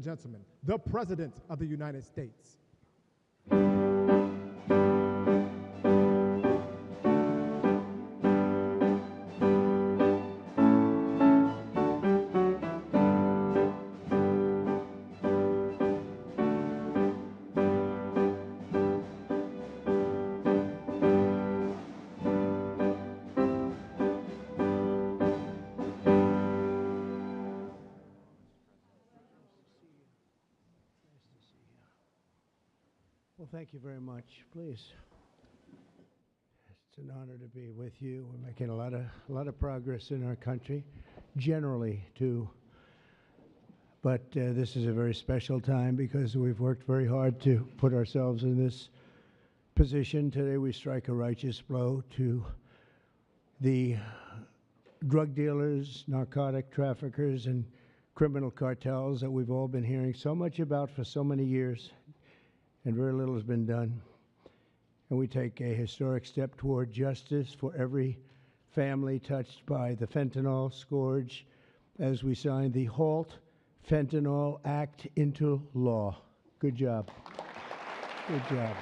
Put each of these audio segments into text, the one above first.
gentlemen, the President of the United States. Well, thank you very much. Please. It's an honor to be with you. We're making a lot of progress in our country, generally too. But this is a very special time because we've worked very hard to put ourselves in this position. Today we strike a righteous blow to the drug dealers, narcotic traffickers, and criminal cartels that we've all been hearing so much about for so many years. And very little has been done. And we take a historic step toward justice for every family touched by the fentanyl scourge as we sign the Halt Fentanyl Act into law. Good job. Good job.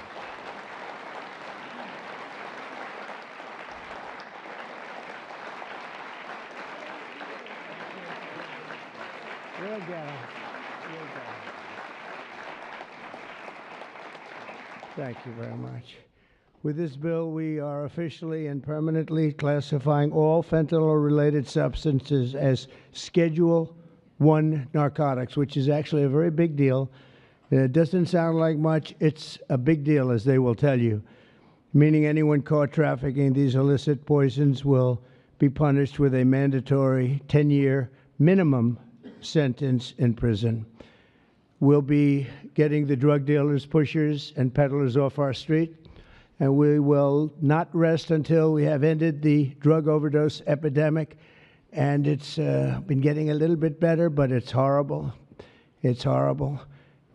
Well done. Well done. Thank you very much. With this bill, we are officially and permanently classifying all fentanyl-related substances as Schedule I narcotics, which is actually a very big deal. It doesn't sound like much. It's a big deal, as they will tell you, meaning anyone caught trafficking these illicit poisons will be punished with a mandatory 10-year minimum sentence in prison. We'll be getting the drug dealers, pushers, and peddlers off our street, and we will not rest until we have ended the drug overdose epidemic. And it's been getting a little bit better, but it's horrible. It's horrible.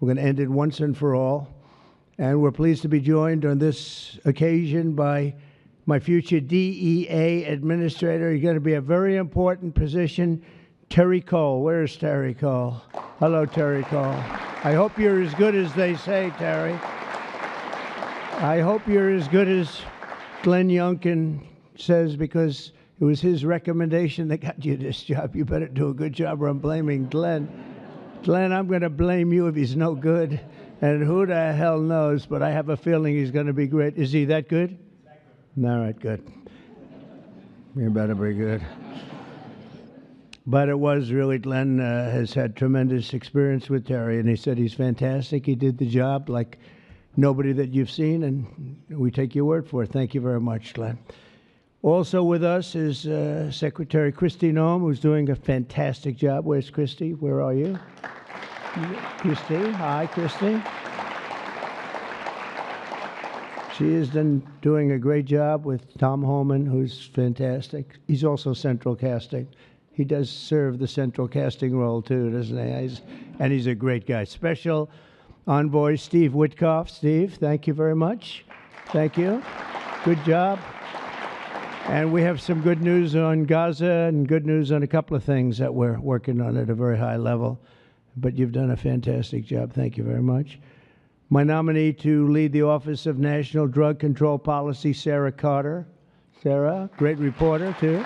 We're going to end it once and for all. And we're pleased to be joined on this occasion by my future DEA administrator. He's going to be a very important position, Terry Cole. Where's Terry Cole? Hello, Terry Cole. I hope you're as good as they say, Terry. I hope you're as good as Glenn Youngkin says, because it was his recommendation that got you this job. You better do a good job or I'm blaming Glenn. Glenn, I'm going to blame you if he's no good. And who the hell knows, but I have a feeling he's going to be great. Is he that good? All right, good. You better be good. But it was really, Glenn has had tremendous experience with Terry, and he said he's fantastic. He did the job like nobody that you've seen, and we take your word for it. Thank you very much, Glenn. Also with us is Secretary Kristi Noem, who's doing a fantastic job. Where's Kristi? Where are you? Kristi. Hi, Kristi. She is doing a great job with Tom Homan, who's fantastic. He's also central casting. He does serve the central casting role, too, doesn't he? And he's a great guy. Special Envoy Steve Witkoff. Steve, thank you very much. Thank you. Good job. And we have some good news on Gaza and good news on a couple of things that we're working on at a very high level. But you've done a fantastic job. Thank you very much. My nominee to lead the Office of National Drug Control Policy, Sarah Carter. Sarah, great reporter, too.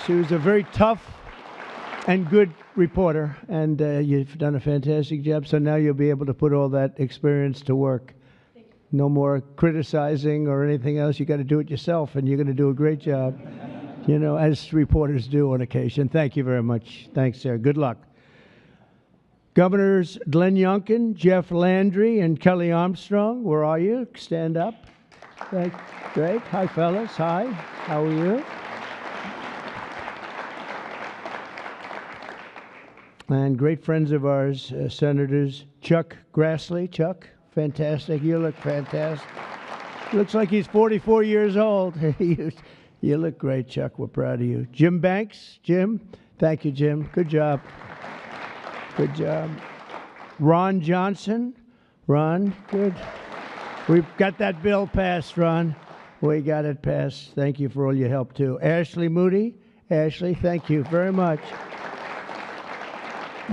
She was a very tough and good reporter, and you've done a fantastic job. So now you'll be able to put all that experience to work. No more criticizing or anything else. You got to do it yourself, and you're going to do a great job, you know, as reporters do on occasion. Thank you very much. Thanks, Sarah. Good luck. Governors Glenn Youngkin, Jeff Landry, and Kelly Armstrong, where are you? Stand up. Great. Hi, fellas. Hi. How are you? And great friends of ours, Senators Chuck Grassley. Chuck, fantastic. You look fantastic. Looks like he's 44 years old. You look great, Chuck. We're proud of you. Jim Banks. Jim. Thank you, Jim. Good job. Good job. Ron Johnson. Ron, good. We've got that bill passed, Ron. We got it passed. Thank you for all your help, too. Ashley Moody. Ashley, thank you very much.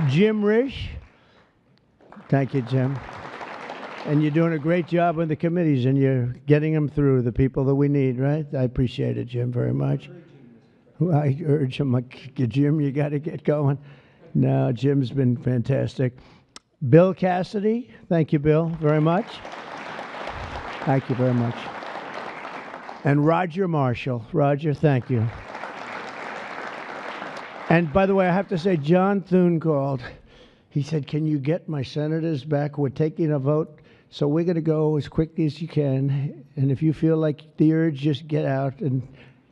Jim Risch. Thank you, Jim. And you're doing a great job on the committees, and you're getting them through, the people that we need, right? I appreciate it, Jim, very much. I urge him, like, Jim, you got to get going. No, Jim's been fantastic. Bill Cassidy, thank you, Bill, very much. Thank you very much. And Roger Marshall. Roger, thank you. And by the way, I have to say, John Thune called. He said, can you get my senators back? We're taking a vote, so we're going to go as quickly as you can. And if you feel like the urge, just get out. And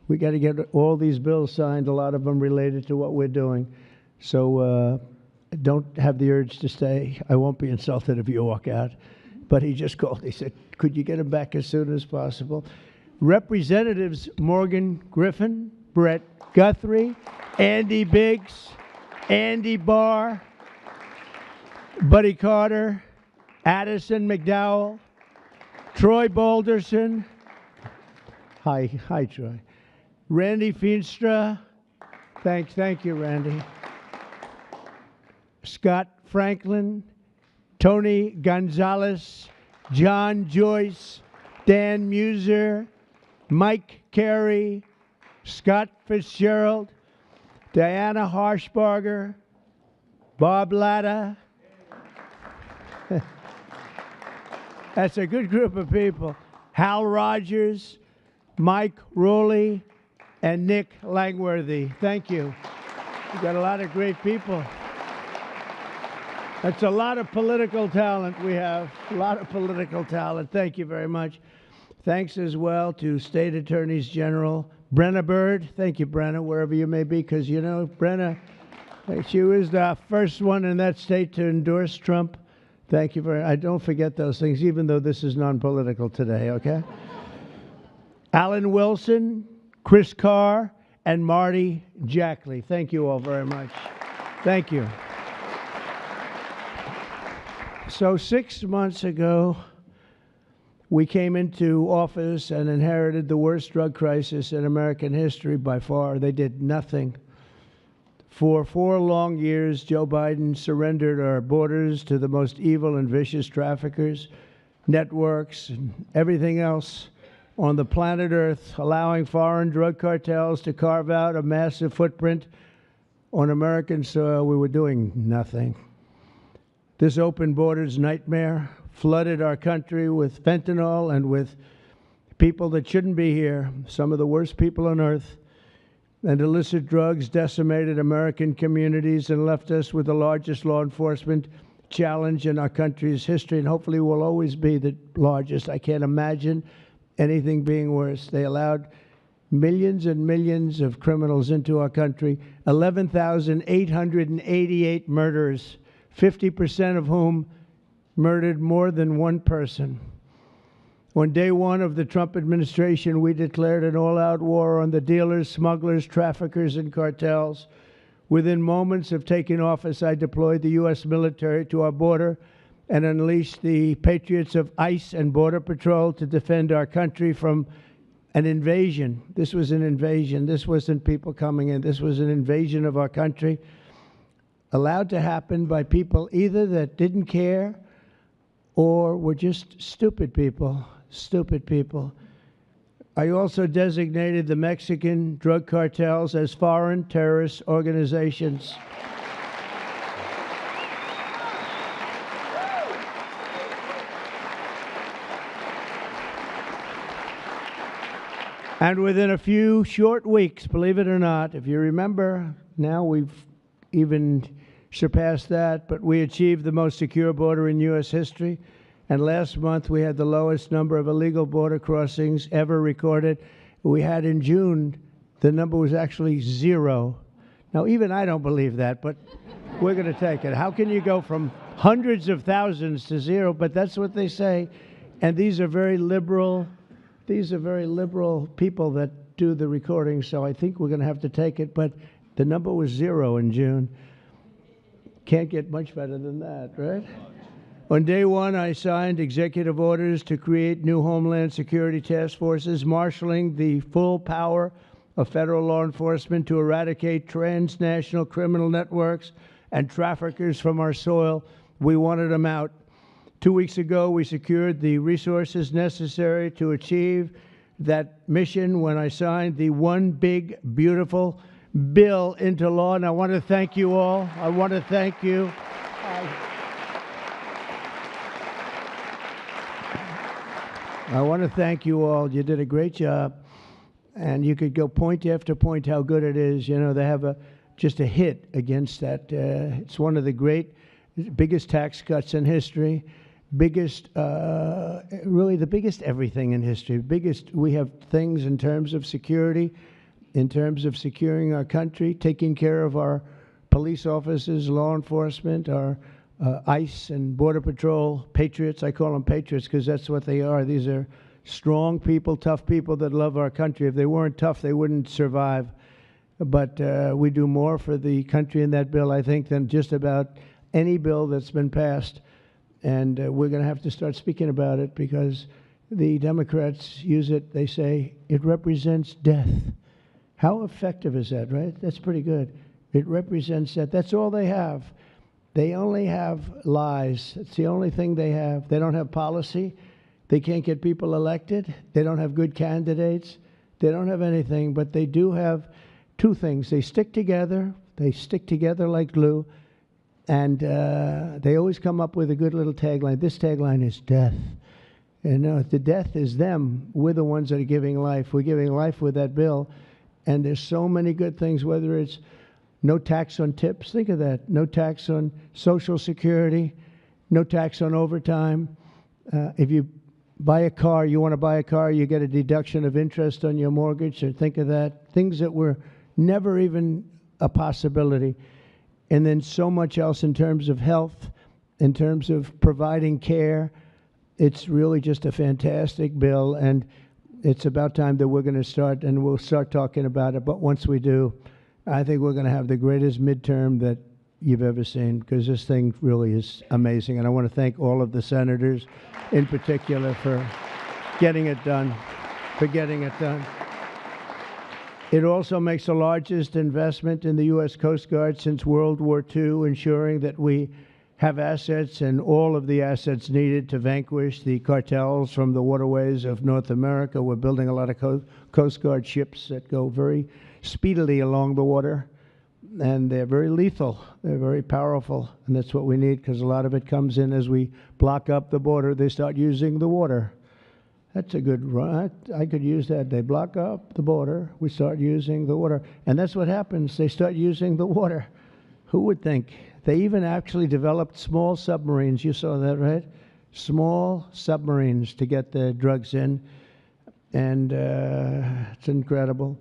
we got to get all these bills signed, a lot of them related to what we're doing. So don't have the urge to stay. I won't be insulted if you walk out. But he just called. He said, could you get him back as soon as possible? Representatives Morgan Griffin, Brett Guthrie, Andy Biggs, Andy Barr, Buddy Carter, Addison McDowell, Troy Balderson. Hi, Troy. Randy Feenstra. Thank you, Randy. Scott Franklin, Tony Gonzalez, John Joyce, Dan Muser, Mike Carey, Scott Fitzgerald, Diana Harshbarger, Bob Latta. That's a good group of people. Hal Rogers, Mike Rowley, and Nick Langworthy. Thank you. We've got a lot of great people. That's a lot of political talent we have. A lot of political talent. Thank you very much. Thanks as well to State Attorneys General Brenna Bird. Thank you, Brenna, wherever you may be, because, you know, Brenna, she was the first one in that state to endorse Trump. Thank you very much. I don't forget those things, even though this is non-political today, okay? Alan Wilson, Chris Carr, and Marty Jackley. Thank you all very much. Thank you. So 6 months ago, we came into office and inherited the worst drug crisis in American history by far. They did nothing. For 4 long years, Joe Biden surrendered our borders to the most evil and vicious traffickers, networks, and everything else on the planet Earth, allowing foreign drug cartels to carve out a massive footprint on American soil. We were doing nothing. This open borders nightmare flooded our country with fentanyl and with people that shouldn't be here, some of the worst people on earth. And illicit drugs decimated American communities and left us with the largest law enforcement challenge in our country's history, and hopefully will always be the largest. I can't imagine anything being worse. They allowed millions and millions of criminals into our country, 11,888 murders, 50% of whom murdered more than one person. On day one of the Trump administration, we declared an all-out war on the dealers, smugglers, traffickers, and cartels. Within moments of taking office, I deployed the U.S. military to our border and unleashed the patriots of ICE and Border Patrol to defend our country from an invasion. This was an invasion. This wasn't people coming in. This was an invasion of our country, allowed to happen by people either that didn't care or were just stupid people. Stupid people. I also designated the Mexican drug cartels as foreign terrorist organizations. And within a few short weeks, believe it or not, if you remember, now we've even surpassed that, but we achieved the most secure border in U.S. history. And last month, we had the lowest number of illegal border crossings ever recorded. We had in June, the number was actually 0. Now, even I don't believe that, but we're going to take it. How can you go from hundreds of thousands to 0? But that's what they say. And these are very liberal people that do the recording, so I think we're going to have to take it. But the number was 0 in June. Can't get much better than that, right? On day one, I signed executive orders to create new Homeland Security task forces, marshaling the full power of federal law enforcement to eradicate transnational criminal networks and traffickers from our soil. We wanted them out. 2 weeks ago, we secured the resources necessary to achieve that mission when I signed the One Big Beautiful Bill into law. And I want to thank you all. I want to thank you. I want to thank you all. You did a great job. And you could go point after point how good it is. You know, they have just a hit against that. It's one of the biggest tax cuts in history. Biggest, really the biggest everything in history. We have things in terms of security, in terms of securing our country, taking care of our police officers, law enforcement, our ICE and Border Patrol, patriots. I call them patriots because that's what they are. These are strong people, tough people that love our country. If they weren't tough, they wouldn't survive. But we do more for the country in that bill, I think, than just about any bill that's been passed. And we're going to have to start speaking about it because the Democrats use it. They say it represents death. How effective is that, right? That's pretty good. It represents that. That's all they have. They only have lies. It's the only thing they have. They don't have policy. They can't get people elected. They don't have good candidates. They don't have anything, but they do have two things. They stick together. They stick together like glue. And they always come up with a good little tagline. This tagline is death. And the death is them. We're the ones that are giving life. We're giving life with that bill. And there's so many good things, whether it's no tax on tips. Think of that. No tax on Social Security. No tax on overtime. If you buy a car, you want to buy a car, you get a deduction of interest on your mortgage. So think of that. Things that were never even a possibility. And then so much else in terms of health, in terms of providing care. It's really just a fantastic bill, and it's about time that we're going to start, and we'll start talking about it. But once we do, I think we're going to have the greatest midterm that you've ever seen, because this thing really is amazing. And I want to thank all of the senators in particular for getting it done, It also makes the largest investment in the U.S. Coast Guard since World War II, ensuring that we have assets and all of the assets needed to vanquish the cartels from the waterways of North America. We're building a lot of Coast Guard ships that go very speedily along the water, and they're very lethal. They're very powerful, and that's what we need, because a lot of it comes in as we block up the border. They start using the water. That's a good run. I could use that. They block up the border. We start using the water. And that's what happens. They start using the water. Who would think? They even actually developed small submarines. You saw that, right? Small submarines to get the drugs in. And it's incredible.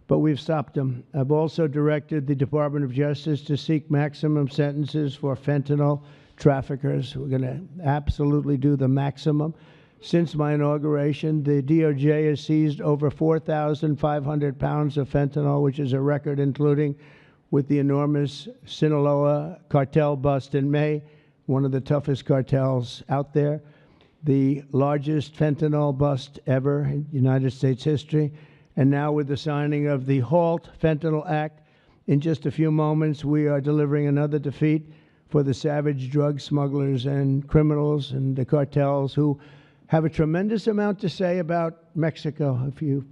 But we've stopped them. I've also directed the Department of Justice to seek maximum sentences for fentanyl traffickers. We're going to absolutely do the maximum. Since my inauguration, the DOJ has seized over 4,500 pounds of fentanyl, which is a record, including with the enormous Sinaloa cartel bust in May, one of the toughest cartels out there, the largest fentanyl bust ever in United States history. And now with the signing of the HALT Fentanyl Act, in just a few moments, we are delivering another defeat for the savage drug smugglers and criminals and the cartels who have a tremendous amount to say about Mexico. If you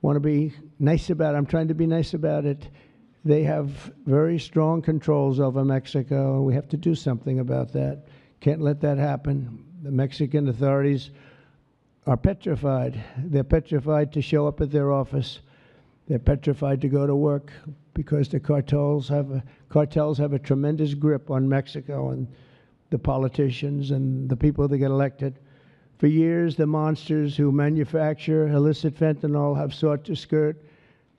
want to be nice about it, I'm trying to be nice about it. They have very strong controls over Mexico, and we have to do something about that. Can't let that happen. The Mexican authorities are petrified. They're petrified to show up at their office. They're petrified to go to work because the cartels have a tremendous grip on Mexico and the politicians and the people that get elected. For years, the monsters who manufacture illicit fentanyl have sought to skirt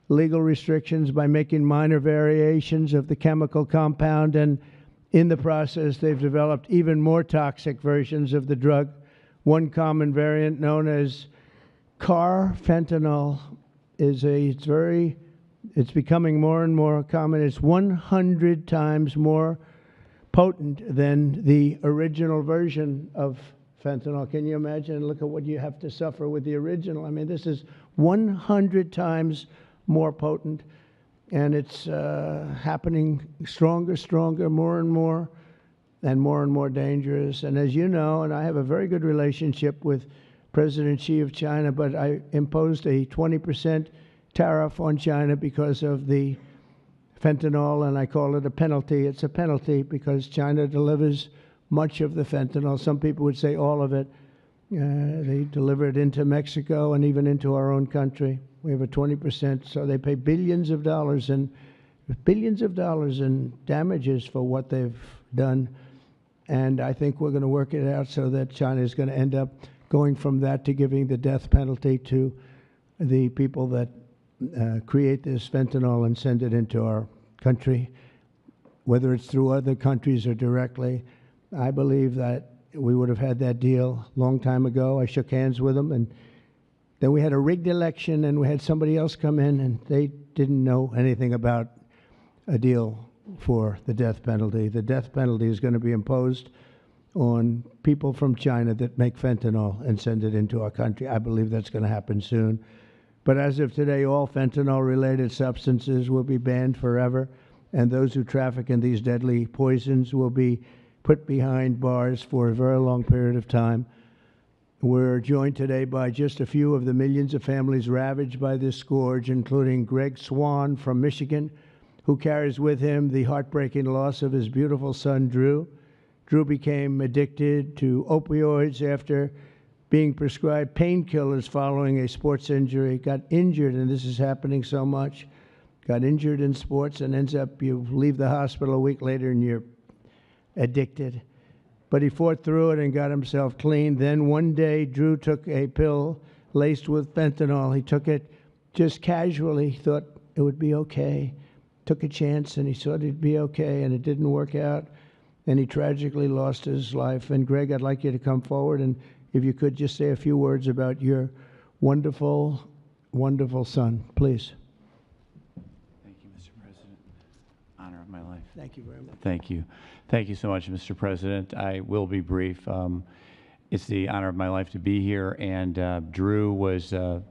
legal restrictions by making minor variations of the chemical compound, and in the process, they've developed even more toxic versions of the drug. One common variant, known as carfentanil, it's becoming more and more common. It's 100 times more potent than the original version of fentanyl. Can you imagine? Look at what you have to suffer with the original. I mean, this is 100 times more potent. and it's happening stronger, more and more dangerous. And as you know, and I have a very good relationship with President Xi of China, but I imposed a 20% tariff on China because of the fentanyl, and I call it a penalty. It's a penalty because China delivers much of the fentanyl. Some people would say all of it. They deliver it into Mexico and even into our own country. We have a 20%, so they pay billions of dollars in damages for what they've done. And I think we're going to work it out so that China is going to end up going from that to giving the death penalty to the people that create this fentanyl and send it into our country, whether it's through other countries or directly. I believe that we would have had that deal a long time ago. I shook hands with them, and then we had a rigged election, and we had somebody else come in, and they didn't know anything about a deal for the death penalty. The death penalty is going to be imposed on people from China that make fentanyl and send it into our country. I believe that's going to happen soon. But as of today, all fentanyl-related substances will be banned forever, and those who traffic in these deadly poisons will be put behind bars for a very long period of time. We're joined today by just a few of the millions of families ravaged by this scourge, including Greg Swan from Michigan, who carries with him the heartbreaking loss of his beautiful son, Drew. Drew became addicted to opioids after being prescribed painkillers following a sports injury, got injured, and this is happening so much, got injured in sports and ends up, you leave the hospital a week later and you're addicted. But he fought through it and got himself clean. Then one day, Drew took a pill laced with fentanyl. He took it just casually, thought it would be okay. Took a chance and he thought it'd be okay, and it didn't work out. And he tragically lost his life. And Greg, I'd like you to come forward, and if you could just say a few words about your wonderful, wonderful son, please. Thank you, Mr. President. Honor of my life. Thank you very much. Thank you. Thank you so much, Mr. President. I will be brief. It's the honor of my life to be here, and Drew was the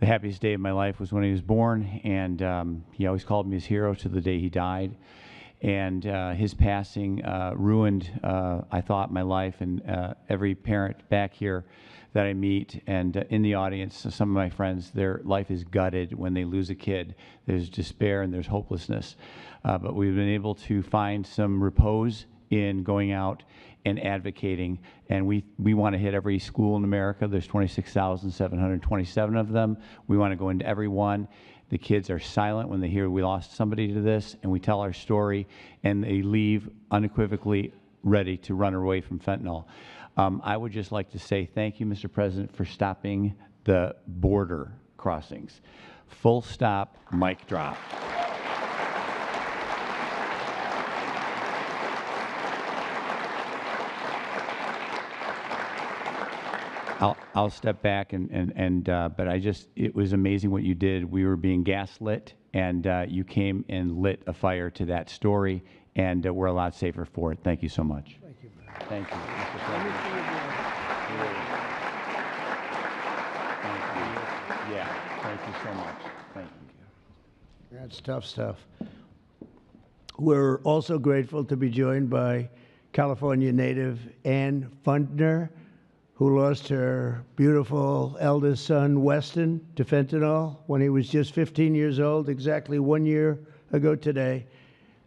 happiest day of my life was when he was born, and he always called me his hero to the day he died. And his passing ruined, I thought, my life, and every parent back here that I meet and in the audience, some of my friends, their life is gutted when they lose a kid. There's despair and there's hopelessness. But we've been able to find some repose in going out and advocating, and we want to hit every school in America. There's 26,727 of them. We want to go into every one. The kids are silent when they hear we lost somebody to this, and we tell our story, and they leave unequivocally ready to run away from fentanyl. I would just like to say thank you, Mr. President, for stopping the border crossings. Full stop, mic drop. I'll step back but it was amazing what you did. We were being gaslit, and you came and lit a fire to that story, and we're a lot safer for it. Thank you so much. Thank you. Thank you, Mr. President. Thank you. Yeah, thank you so much. Thank you. That's tough stuff. We're also grateful to be joined by California native Ann Fundner, who lost her beautiful eldest son, Weston, to fentanyl when he was just 15 years old, exactly 1 year ago today.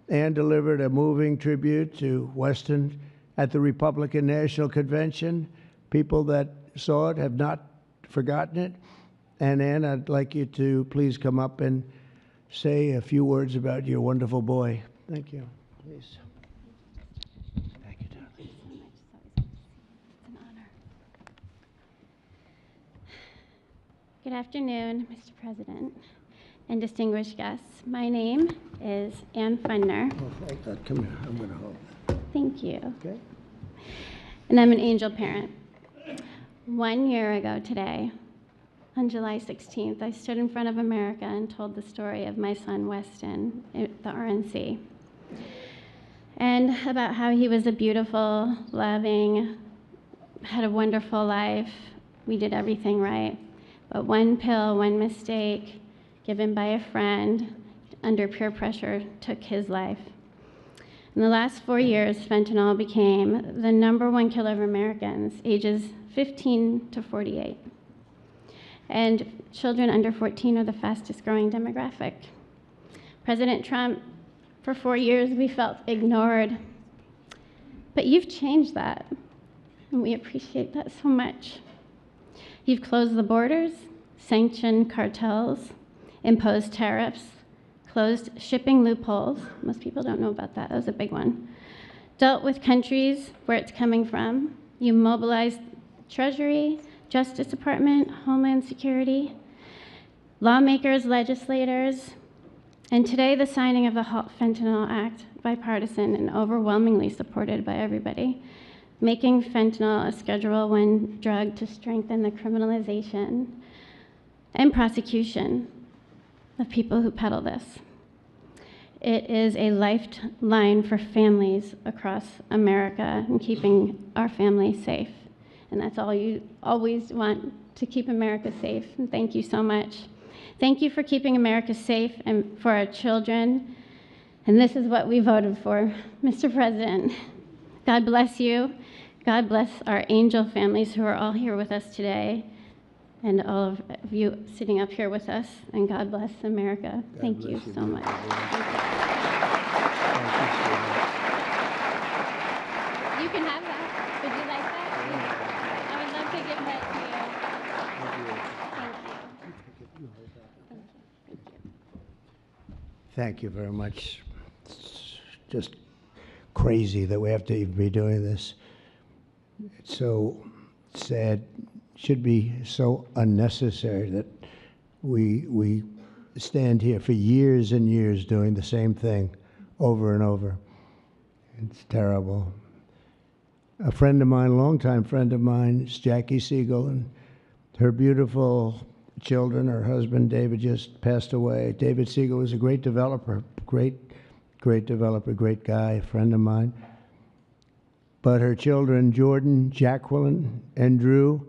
Ann delivered a moving tribute to Weston at the Republican National Convention. People that saw it have not forgotten it. And Ann, I'd like you to please come up and say a few words about your wonderful boy. Thank you. Please. Thank you, darling. It's an honor. Good afternoon, Mr. President and distinguished guests. My name is Ann Fundner. Oh, thank God. Come here. I'm going to hold that. Thank you. Okay. And I'm an angel parent. 1 year ago today, on July 16th, I stood in front of America and told the story of my son, Weston, at the RNC. And about how he was a beautiful, loving, had a wonderful life. We did everything right. But one pill, one mistake, given by a friend, under peer pressure, took his life. In the last 4 years, fentanyl became the #1 killer of Americans ages 15 to 48. And children under 14 are the fastest growing demographic. President Trump, for 4 years, we felt ignored. But you've changed that, and we appreciate that so much. You've closed the borders, sanctioned cartels, imposed tariffs, closed shipping loopholes. Most people don't know about that. That was a big one. Dealt with countries where it's coming from. You mobilized Treasury, Justice Department, Homeland Security, lawmakers, legislators, and today the signing of the Halt Fentanyl Act, bipartisan and overwhelmingly supported by everybody, making fentanyl a Schedule I drug to strengthen the criminalization and prosecution of people who peddle this. It is a lifeline for families across America and keeping our families safe. And that's all you always want, to keep America safe. And thank you so much. Thank you for keeping America safe and for our children. And this is what we voted for, Mr. President. God bless you. God bless our angel families who are all here with us today, and all of you sitting up here with us. And God bless America. Thank you so much. You can have that. Would you like that? I would love to give that to you. Thank you very much. It's just crazy that we have to even be doing this. It's so sad. Should be so unnecessary that we stand here for years and years doing the same thing over and over. It's terrible. A friend of mine, a longtime friend of mine, is Jackie Siegel, and her beautiful children, her husband David just passed away. David Siegel was a great developer, great developer, great guy, a friend of mine. But her children, Jordan, Jacqueline, and Drew,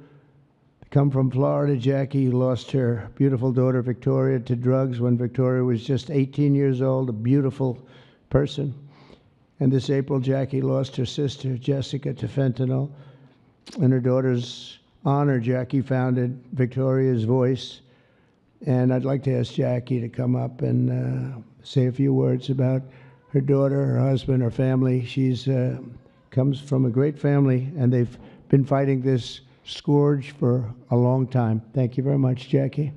come from Florida. Jackie lost her beautiful daughter Victoria to drugs when Victoria was just 18 years old, a beautiful person. And this April, Jackie lost her sister Jessica to fentanyl. In her daughter's honor, Jackie founded Victoria's Voice. And I'd like to ask Jackie to come up and say a few words about her daughter, her husband, her family. She's comes from a great family, and they've been fighting this scourge for a long time. Thank you very much, Jackie.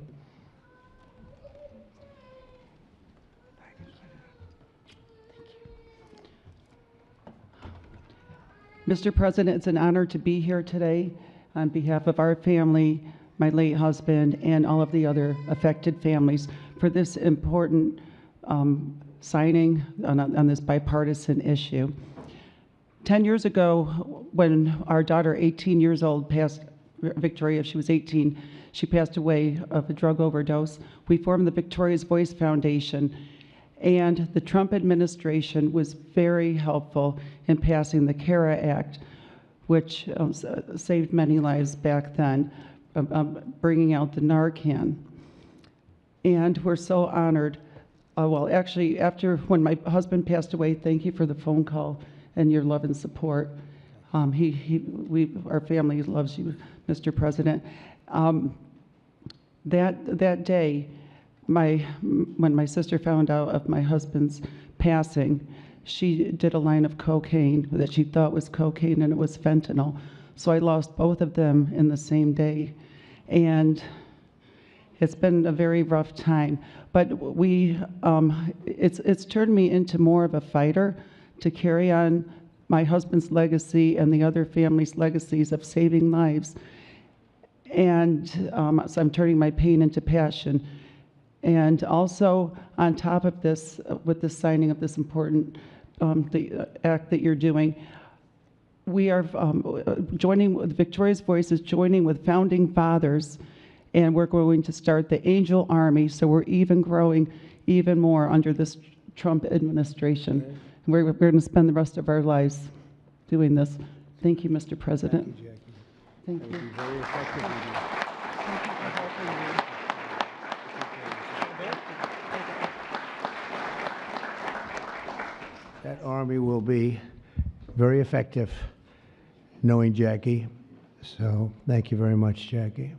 Mr. President, it's an honor to be here today on behalf of our family, my late husband, and all of the other affected families for this important signing on this bipartisan issue. 10 years ago, when our daughter, 18 years old, passed, Victoria, she was 18, she passed away of a drug overdose. We formed the Victoria's Voice Foundation, and the Trump administration was very helpful in passing the CARA Act, which saved many lives back then, bringing out the Narcan. And we're so honored. Well, actually, when my husband passed away, thank you for the phone call and your love and support. Our family loves you, Mr. President. That day, when my sister found out of my husband's passing, she did a line of cocaine that she thought was cocaine, and it was fentanyl. So I lost both of them in the same day. And it's been a very rough time. But it's turned me into more of a fighter to carry on my husband's legacy and the other families' legacies of saving lives. And so I'm turning my pain into passion. And also, on top of this, with the signing of this important the act that you're doing, we are joining with Victoria's Voice is joining with founding fathers, and we're going to start the Angel Army. So we're even growing even more under this Trump administration. Okay. We're going to spend the rest of our lives doing this. Thank you, Mr. President. Thank you, Jackie. Thank you. Very effective. Thank you for helping me. that Army will be very effective, knowing Jackie. So thank you very much, Jackie.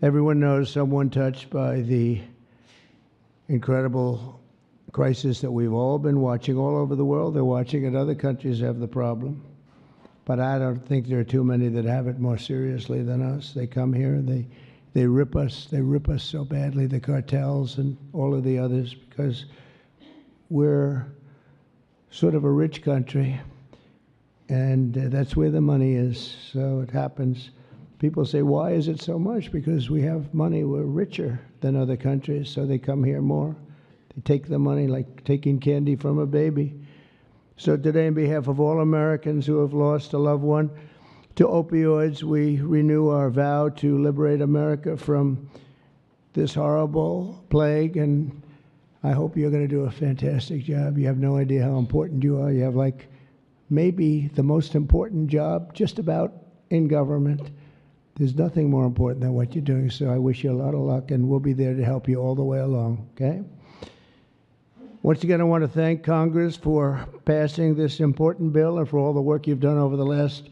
Everyone knows someone touched by the incredible crisis that we've all been watching all over the world. They're watching it. Other countries have the problem. But I don't think there are too many that have it more seriously than us. They come here and they rip us. They rip us so badly, the cartels and all of the others, because we're sort of a rich country, and that's where the money is. So it happens. People say, why is it so much? Because we have money. We're richer than other countries, so they come here more. They take the money like taking candy from a baby. So today, on behalf of all Americans who have lost a loved one to opioids, we renew our vow to liberate America from this horrible plague, and I hope you're going to do a fantastic job. You have no idea how important you are. You have like maybe the most important job just about in government. There's nothing more important than what you're doing, so I wish you a lot of luck, and we'll be there to help you all the way along, okay? Once again, I want to thank Congress for passing this important bill and for all the work you've done over the last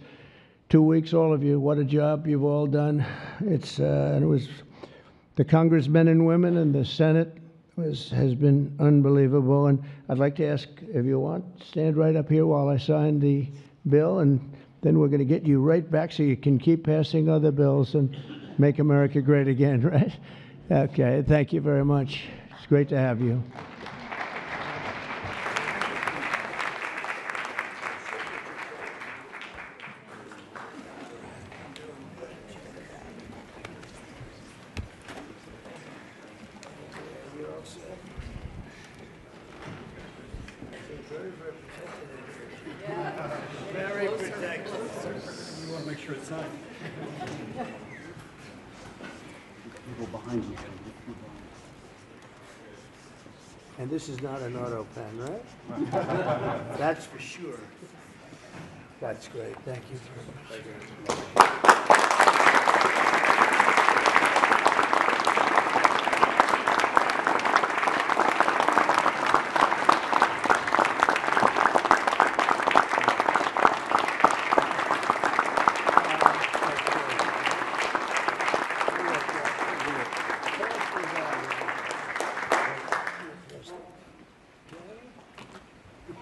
2 weeks, all of you. What a job you've all done. And it was the congressmen and women and the Senate has been unbelievable. And I'd like to ask, if you want, stand right up here while I sign the bill, and then we're going to get you right back so you can keep passing other bills and make America great again, right? Okay, thank you very much. It's great to have you. Very protected. You want to make sure it's signed. People behind you. And this is not an auto pen, right? That's for sure. That's great. Thank you very much.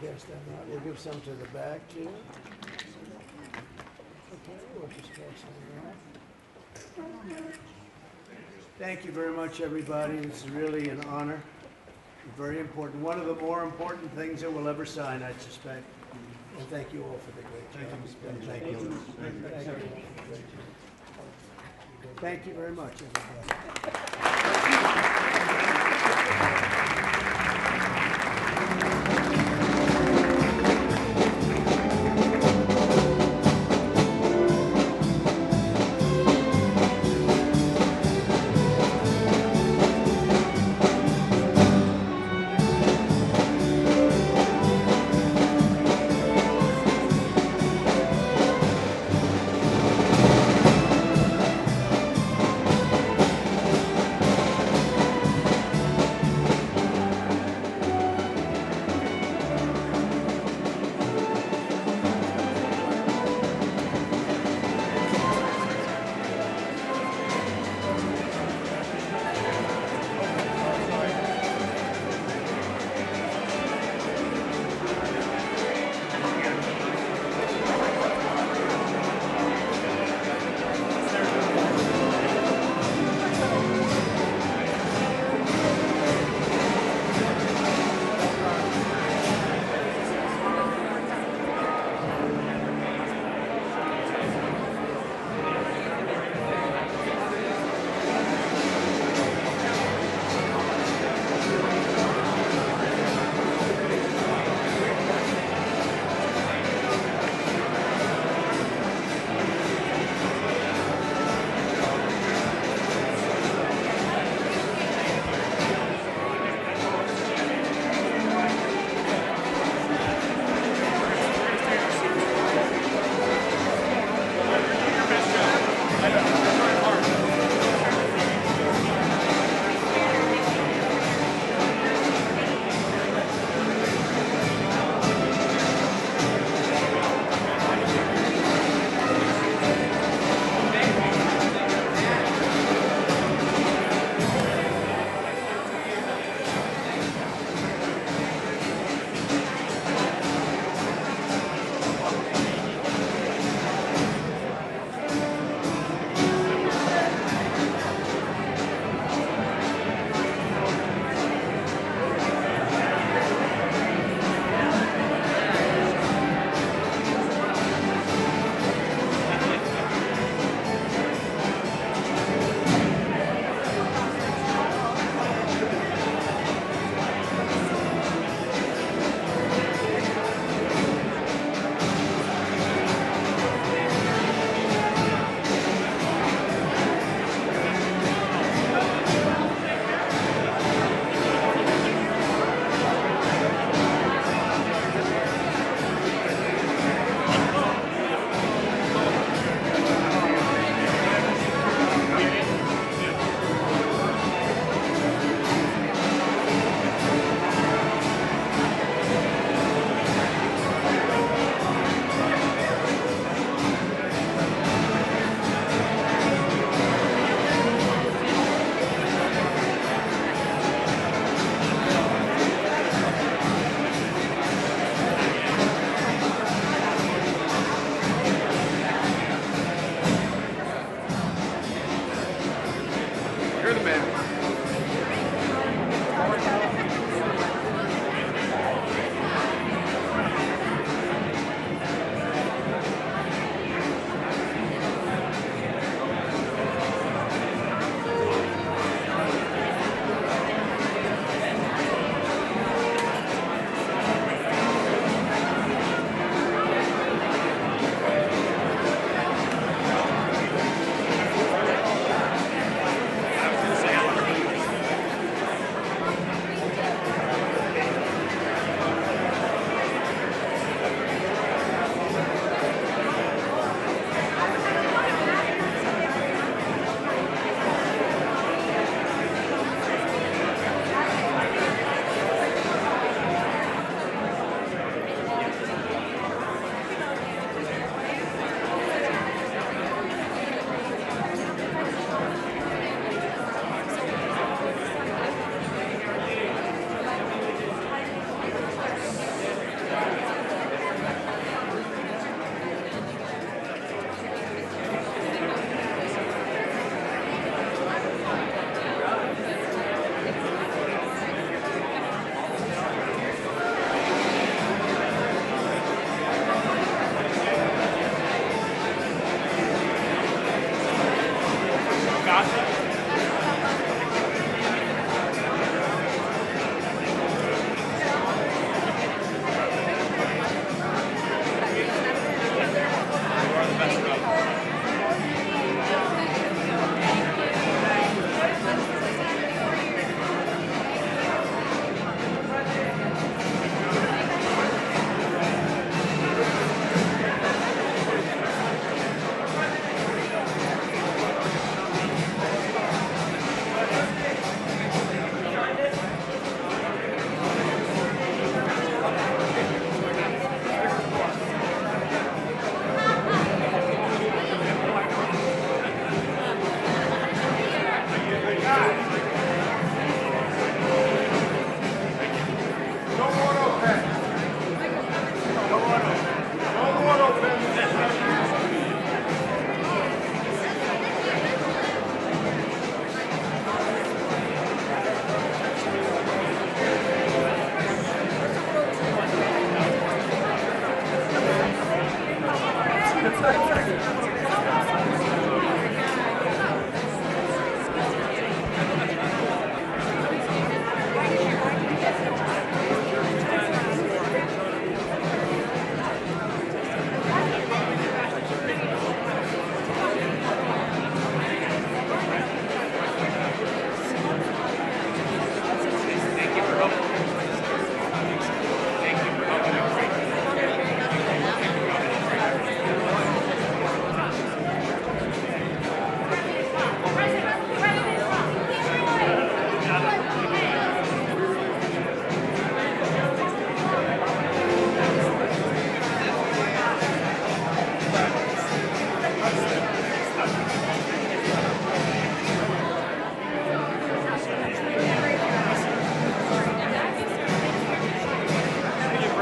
Pass them out. We'll give some to the back, too. Okay, we'll just pass them out. Thank you very much, everybody. This is really an honor. Very important. One of the more important things that we'll ever sign, I suspect. And thank you all for the great job. Thank you. Thank you. Thank you very much, everybody.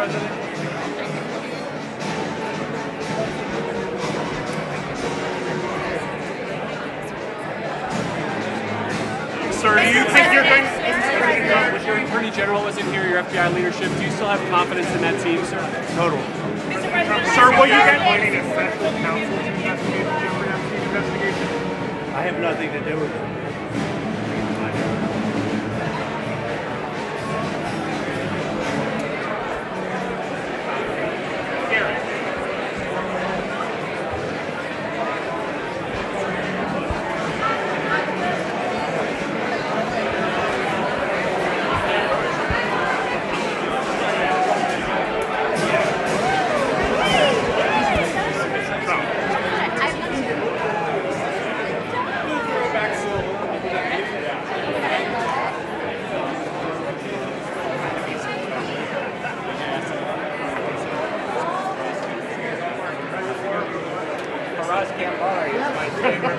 President. Sir, do you think you're going to... With your Attorney General wasn't here, your FBI leadership, do you still have confidence in that team, sir? Total. Sir, will you get... Appointing a special counsel to investigate the Jeffrey Epstein investigation? I have nothing to do with it. Can't lie.